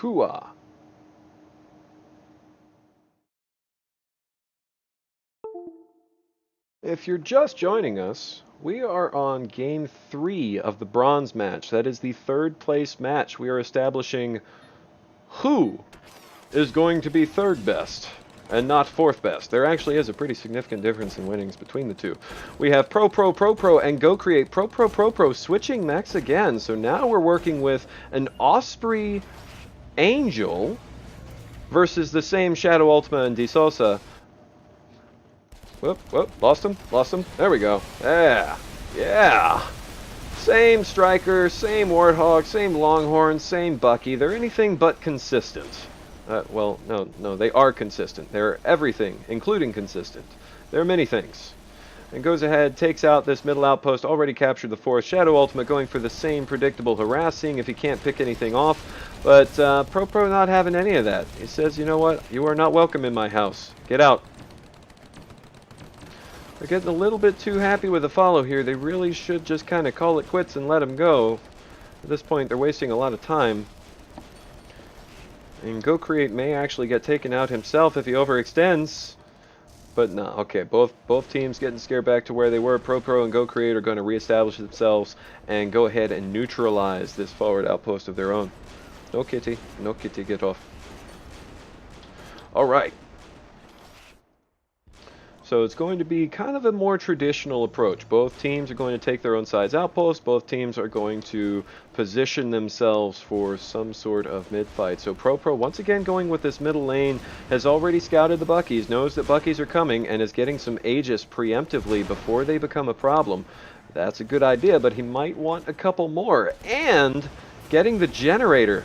Hooah. If you're just joining us, we are on Game 3 of the Bronze match. That is the third place match. We are establishing who is going to be third best and not fourth best. There actually is a pretty significant difference in winnings between the two. We have ProProProPro and gocreate01 switching mechs again. So now we're working with an Osprey Angel versus the same ShadowUltima and DiesOsse. Whoop, lost him. There we go. Yeah. Same striker, same warthog, same longhorn, same bucky. They're anything but consistent. Well, no, they are consistent. They're everything, including consistent. They're many things. And goes ahead, takes out this middle outpost, already captured the fourth. ShadowUltima going for the same predictable harassing if he can't pick anything off. But ProPro not having any of that. He says, you know what? You are not welcome in my house. Get out. They're getting a little bit too happy with the follow here. They really should just kind of call it quits and let him go. At this point, they're wasting a lot of time. And gocreate may actually get taken out himself if he overextends. But no, okay, both teams getting scared back to where they were. ProPro and gocreate are going to reestablish themselves and go ahead and neutralize this forward outpost of their own. No kitty, get off. Alright. So it's going to be kind of a more traditional approach. Both teams are going to take their own side's outpost. Both teams are going to position themselves for some sort of mid-fight. So ProPro, once again going with this middle lane, has already scouted the Buckies, knows that Buckies are coming, and is getting some Aegis preemptively before they become a problem. That's a good idea, but he might want a couple more. And getting the generator.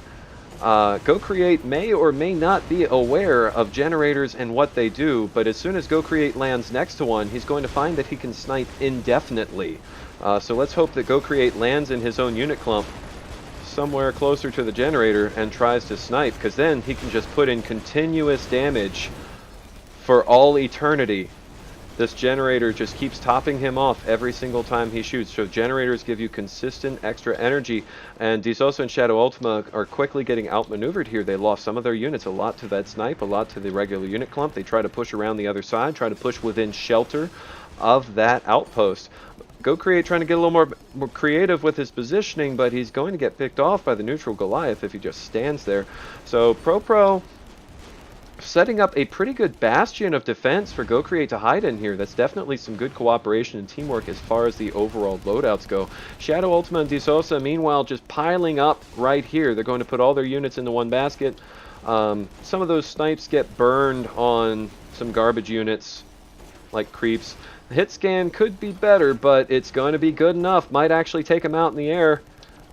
gocreate may or may not be aware of generators and what they do, but as soon as gocreate lands next to one, he's going to find that he can snipe indefinitely. So let's hope that gocreate lands in his own unit clump somewhere closer to the generator and tries to snipe, because then he can just put in continuous damage for all eternity. This generator just keeps topping him off every single time he shoots. So generators give you consistent extra energy. And DiesOsse and ShadowUltima are quickly getting outmaneuvered here. They lost some of their units, a lot to that snipe, a lot to the regular unit clump. They try to push around the other side, try to push within shelter of that outpost. gocreate trying to get a little more creative with his positioning, but he's going to get picked off by the neutral Goliath if he just stands there. So ProPro setting up a pretty good bastion of defense for gocreate to hide in here. That's definitely some good cooperation and teamwork as far as the overall loadouts go. ShadowUltima and DiesOsse, meanwhile, just piling up right here. They're going to put all their units into one basket. Some of those snipes get burned on some garbage units, like creeps. The hit scan could be better, but it's going to be good enough. Might actually take them out in the air.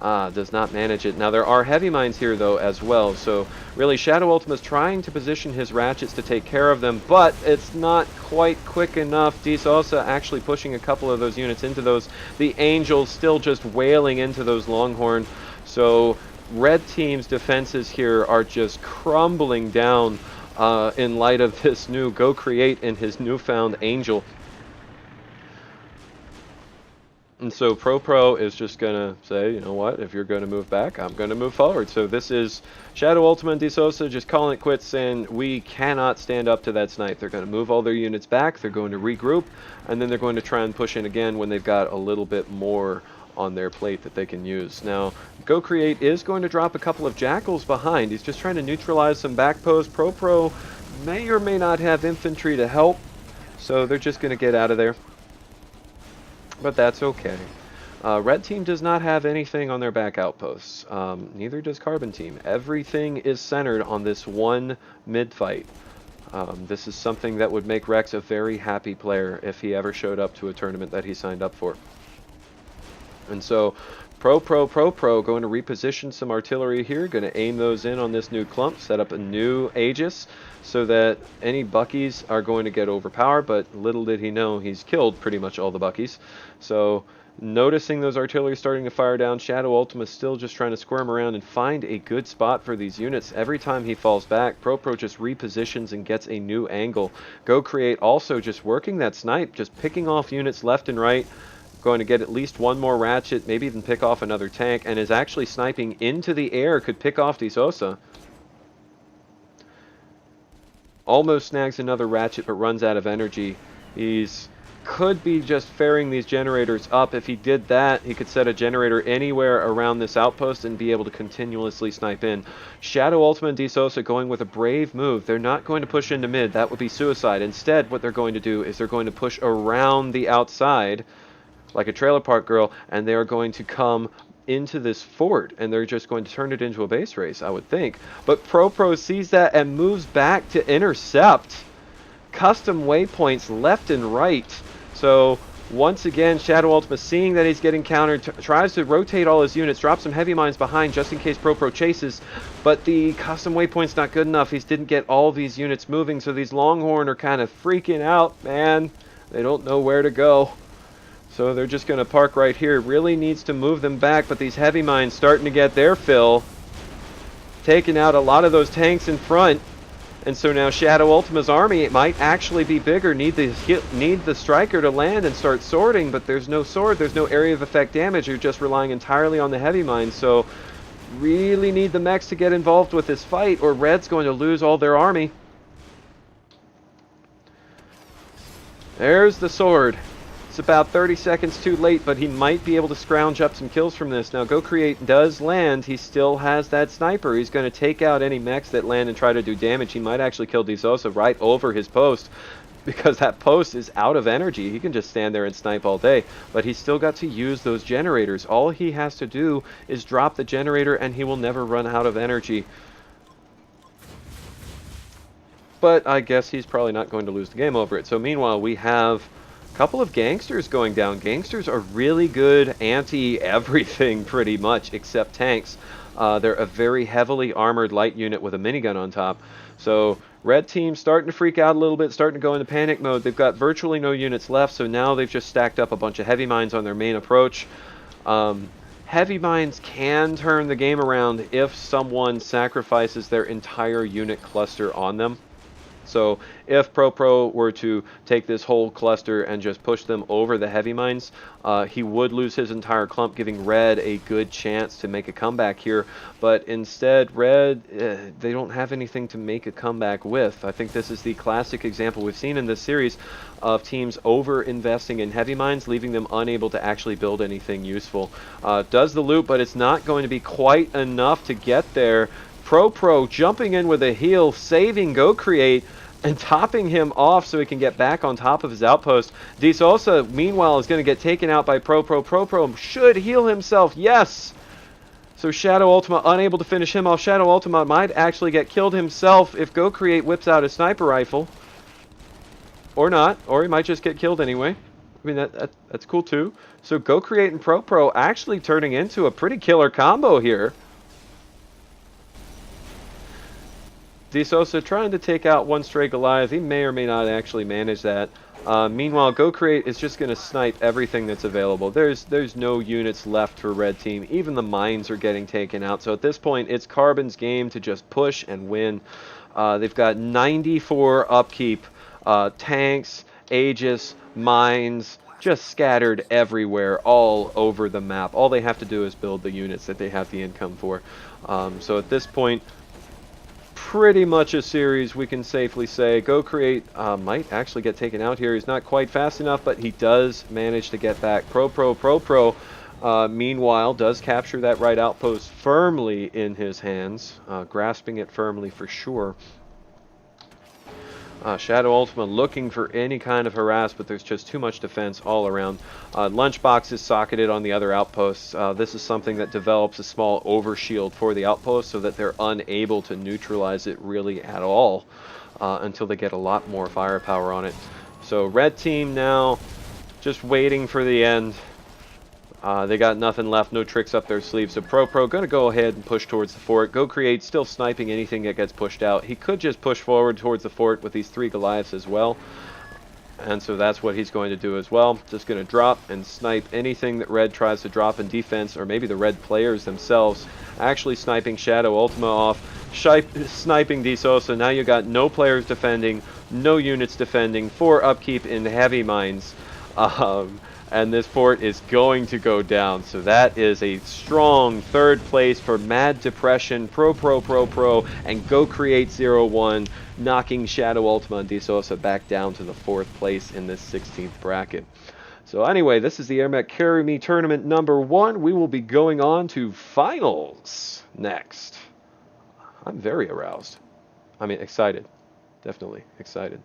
Does not manage it. Now there are heavy mines here though as well, so really ShadowUltima is trying to position his ratchets to take care of them, but it's not quite quick enough. DiesOsse actually pushing a couple of those units into those. The Angels still just wailing into those Longhorn. So red team's defenses here are just crumbling down in light of this new gocreate and his newfound Angel. And so ProPro is just going to say, you know what, if you're going to move back, I'm going to move forward. So this is ShadowUltima and DiesOsse just calling it quits, saying we cannot stand up to that snipe. They're going to move all their units back, they're going to regroup, and then they're going to try and push in again when they've got a little bit more on their plate that they can use. Now, gocreate is going to drop a couple of jackals behind. He's just trying to neutralize some back posts. ProPro may or may not have infantry to help, so they're just going to get out of there. But that's okay. Red team does not have anything on their back outposts. Neither does Carbon team. Everything is centered on this one mid-fight. This is something that would make Rex a very happy player if he ever showed up to a tournament that he signed up for. And so ProPro going to reposition some artillery here, going to aim those in on this new clump, set up a new Aegis so that any Buckies are going to get overpowered, but little did he know he's killed pretty much all the Buckies. So noticing those artillery starting to fire down, ShadowUltima is still just trying to squirm around and find a good spot for these units. Every time he falls back, ProPro just repositions and gets a new angle. gocreate also just working that snipe, just picking off units left and right, going to get at least one more ratchet, maybe even pick off another tank, and is actually sniping into the air, could pick off DiesOsse. Almost snags another ratchet, but runs out of energy. He's could be just ferrying these generators up. If he did that, he could set a generator anywhere around this outpost and be able to continuously snipe in. ShadowUltima and DiesOsse going with a brave move. They're not going to push into mid. That would be suicide. Instead, what they're going to do is they're going to push around the outside like a trailer park girl, and they are going to come into this fort, and they're just going to turn it into a base race, I would think. But ProPro sees that and moves back to intercept. Custom waypoints left and right. So once again, ShadowUltima, seeing that he's getting countered, tries to rotate all his units, drop some heavy mines behind just in case ProPro chases, but the custom waypoint's not good enough. He didn't get all these units moving, so these Longhorn are kind of freaking out, man. They don't know where to go. So they're just going to park right here. Really needs to move them back, but these heavy mines starting to get their fill. Taking out a lot of those tanks in front. And so now ShadowUltima's army, it might actually be bigger. Need the striker to land and start sorting, but there's no sword, there's no area of effect damage. You're just relying entirely on the heavy mines. So really need the mechs to get involved with this fight, or Red's going to lose all their army. There's the sword. It's about 30 seconds too late, but he might be able to scrounge up some kills from this. Now, gocreate does land. He still has that sniper. He's going to take out any mechs that land and try to do damage. He might actually kill DiesOsse right over his post, because that post is out of energy. He can just stand there and snipe all day, but he's still got to use those generators. All he has to do is drop the generator, and he will never run out of energy. But I guess he's probably not going to lose the game over it. So meanwhile, we have couple of gangsters going down. Gangsters are really good anti-everything pretty much except tanks. They're a very heavily armored light unit with a minigun on top. So red team starting to freak out a little bit, starting to go into panic mode. They've got virtually no units left, so now they've just stacked up a bunch of heavy mines on their main approach. Heavy mines can turn the game around if someone sacrifices their entire unit cluster on them. So if ProPro were to take this whole cluster and just push them over the heavy mines, he would lose his entire clump, giving Red a good chance to make a comeback here. But instead, Red, they don't have anything to make a comeback with. I think this is the classic example we've seen in this series of teams over-investing in heavy mines, leaving them unable to actually build anything useful. Does the loop, but it's not going to be quite enough to get there. ProPro jumping in with a heal, saving gocreate, and topping him off so he can get back on top of his outpost. DiesOsse, meanwhile, is going to get taken out by ProPro. ProPro should heal himself, yes! So ShadowUltima unable to finish him off. ShadowUltima might actually get killed himself if gocreate whips out his sniper rifle. Or not, or he might just get killed anyway. I mean, that's cool too. So gocreate and ProPro actually turning into a pretty killer combo here. DiesOsse trying to take out one stray Goliath. He may or may not actually manage that. Meanwhile, gocreate is just going to snipe everything that's available. There's no units left for red team. Even the mines are getting taken out. So at this point, it's Carbon's game to just push and win. They've got 94 upkeep. Tanks, Aegis, mines, just scattered everywhere, all over the map. All they have to do is build the units that they have the income for. So at this point, pretty much a series, we can safely say. gocreate might actually get taken out here. He's not quite fast enough, but he does manage to get back. ProPro, meanwhile, does capture that right outpost firmly in his hands, grasping it firmly for sure. ShadowUltima looking for any kind of harass, but there's just too much defense all around. Lunchbox is socketed on the other outposts. This is something that develops a small overshield for the outpost so that they're unable to neutralize it really at all until they get a lot more firepower on it. So red team now just waiting for the end. They got nothing left, no tricks up their sleeves. So ProPro going to go ahead and push towards the fort. gocreate still sniping anything that gets pushed out. He could just push forward towards the fort with these 3 Goliaths as well. And so that's what he's going to do as well. Just going to drop and snipe anything that red tries to drop in defense, or maybe the red players themselves. Actually sniping ShadowUltima off, sniping DiesOsse. Now you got no players defending, no units defending, 4 upkeep in heavy mines. And this fort is going to go down. So that is a strong third place for Mad Depression, ProProProPro, and gocreate01, knocking ShadowUltima and DiesOsse back down to the 4th place in this 16th bracket. So anyway, this is the Airmech Carry Me Tournament number 1. We will be going on to finals next. I'm very aroused. I mean, excited. Definitely excited.